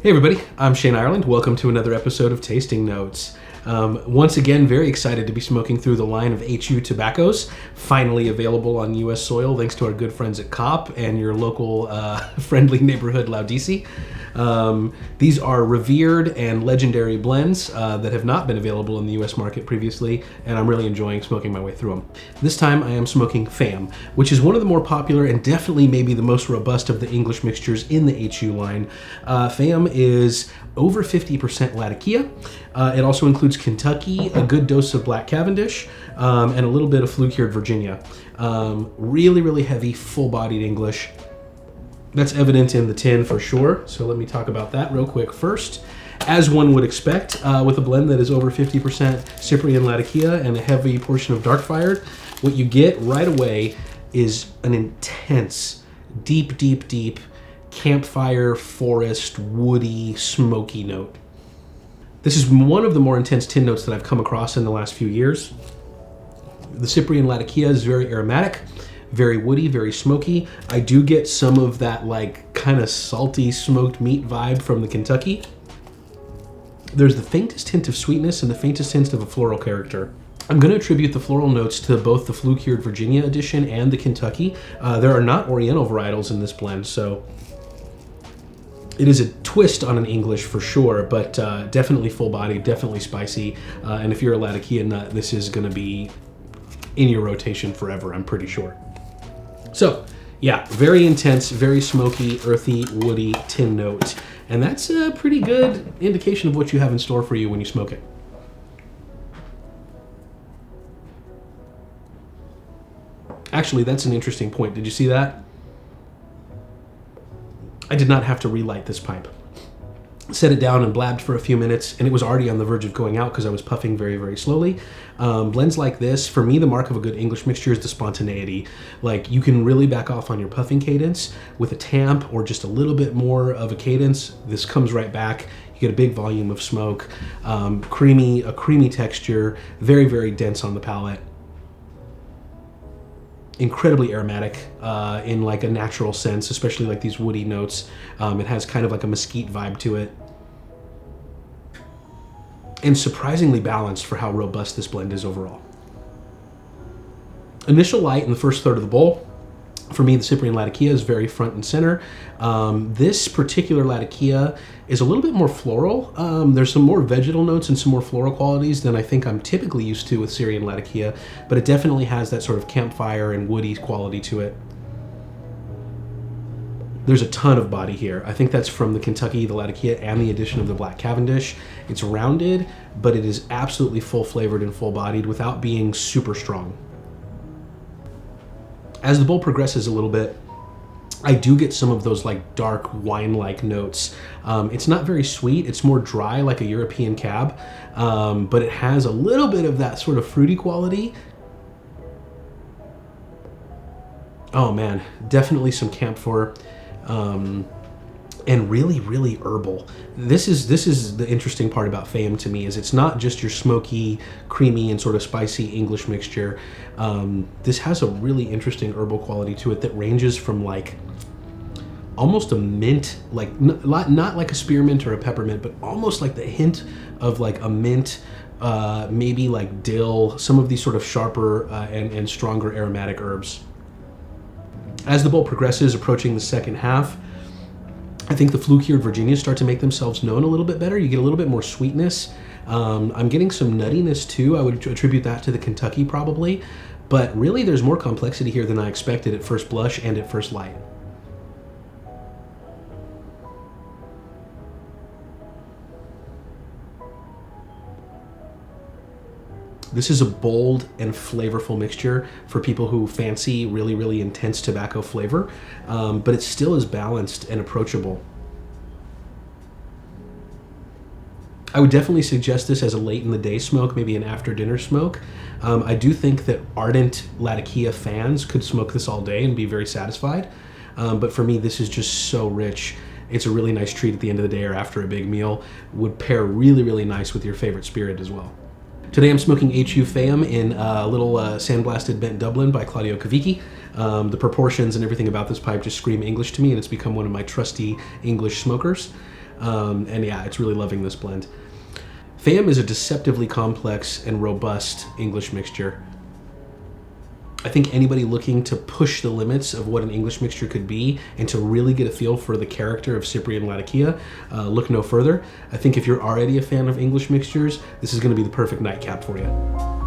Hey everybody, I'm Shane Ireland. Welcome to another episode of Tasting Notes. Once again, very excited to be smoking through the line of HU tobaccos, finally available on U.S. soil thanks to our good friends at COP and your local friendly neighborhood Laudisi. These are revered and legendary blends that have not been available in the U.S. market previously, and I'm really enjoying smoking my way through them. This time I am smoking Fayyum, which is one of the more popular and definitely maybe the most robust of the English mixtures in the HU line. Fayyum is over 50% Latakia. It also includes Kentucky, a good dose of black Cavendish, and a little bit of flue-cured Virginia. Really heavy, full-bodied English. That's evident in the tin for sure, so let me talk about that real quick first. As one would expect, with a blend that is over 50% Cyprian Latakia and a heavy portion of dark fired, what you get right away is an intense, deep campfire, forest, woody, smoky note. This is one of the more intense tin notes that I've come across in the last few years. The Cyprian Latakia is very aromatic, very woody, very smoky. I do get some of that like kind of salty smoked meat vibe from the Kentucky. There's the faintest hint of sweetness and the faintest hint of a floral character. I'm going to attribute the floral notes to both the flue-cured Virginia edition and the Kentucky. There are not Oriental varietals in this blend, so it is a twist on an English for sure, but definitely full-bodied, definitely spicy. And if you're a Latakia nut, this is going to be in your rotation forever, I'm pretty sure. So, yeah, very intense, very smoky, earthy, woody tin note. And that's a pretty good indication of what you have in store for you when you smoke it. Actually, that's an interesting point. Did you see that? I did not have to relight this pipe. Set it down and blabbed for a few minutes, and it was already on the verge of going out because I was puffing very slowly. Blends like this, for me, the mark of a good English mixture is the spontaneity. Like, you can really back off on your puffing cadence with a tamp or just a little bit more of a cadence. This comes right back. You get a big volume of smoke, a creamy texture, very dense on the palate. Incredibly aromatic in like a natural sense, especially like these woody notes. It has kind of like a mesquite vibe to it. And surprisingly balanced for how robust this blend is overall. Initial light in the first third of the bowl. For me, the Cyprian Latakia is very front and center. This particular Latakia is a little bit more floral. There's some more vegetal notes and some more floral qualities than I think I'm typically used to with Syrian Latakia, but it definitely has that sort of campfire and woody quality to it. There's a ton of body here. I think that's from the Kentucky, the Latakia, and the addition of the black Cavendish. It's rounded, but it is absolutely full-flavored and full-bodied without being super strong. As the bowl progresses a little bit, I do get some of those like dark wine-like notes. It's not very sweet. It's more dry like a European cab, but it has a little bit of that sort of fruity quality. Oh man, definitely some camphor. And really herbal. This is the interesting part about Fayyum to me, is it's not just your smoky, creamy, and sort of spicy English mixture. This has a really interesting herbal quality to it that ranges from like almost a mint, like not like a spearmint or a peppermint, but almost like the hint of like a mint, maybe like dill, some of these sort of sharper and stronger aromatic herbs. As the bowl progresses, approaching the second half, I think the flue-cured Virginias start to make themselves known a little bit better. You get a little bit more sweetness. I'm getting some nuttiness too. I would attribute that to the Kentucky probably, but really there's more complexity here than I expected at first blush and at first light. This is a bold and flavorful mixture for people who fancy really intense tobacco flavor, but it still is balanced and approachable. I would definitely suggest this as a late in the day smoke, maybe an after dinner smoke. I do think that ardent Latakia fans could smoke this all day and be very satisfied, but for me this is just so rich. It's a really nice treat at the end of the day or after a big meal. Would pair really nice with your favorite spirit as well. Today I'm smoking HU Fayyum in a little sandblasted bent Dublin by Claudio Cavicchi. The proportions and everything about this pipe just scream English to me, and it's become one of my trusty English smokers. And yeah, it's really loving this blend. Fayyum is a deceptively complex and robust English mixture. I think anybody looking to push the limits of what an English mixture could be and to really get a feel for the character of Cyprian Latakia, look no further. I think if you're already a fan of English mixtures, this is going to be the perfect nightcap for you.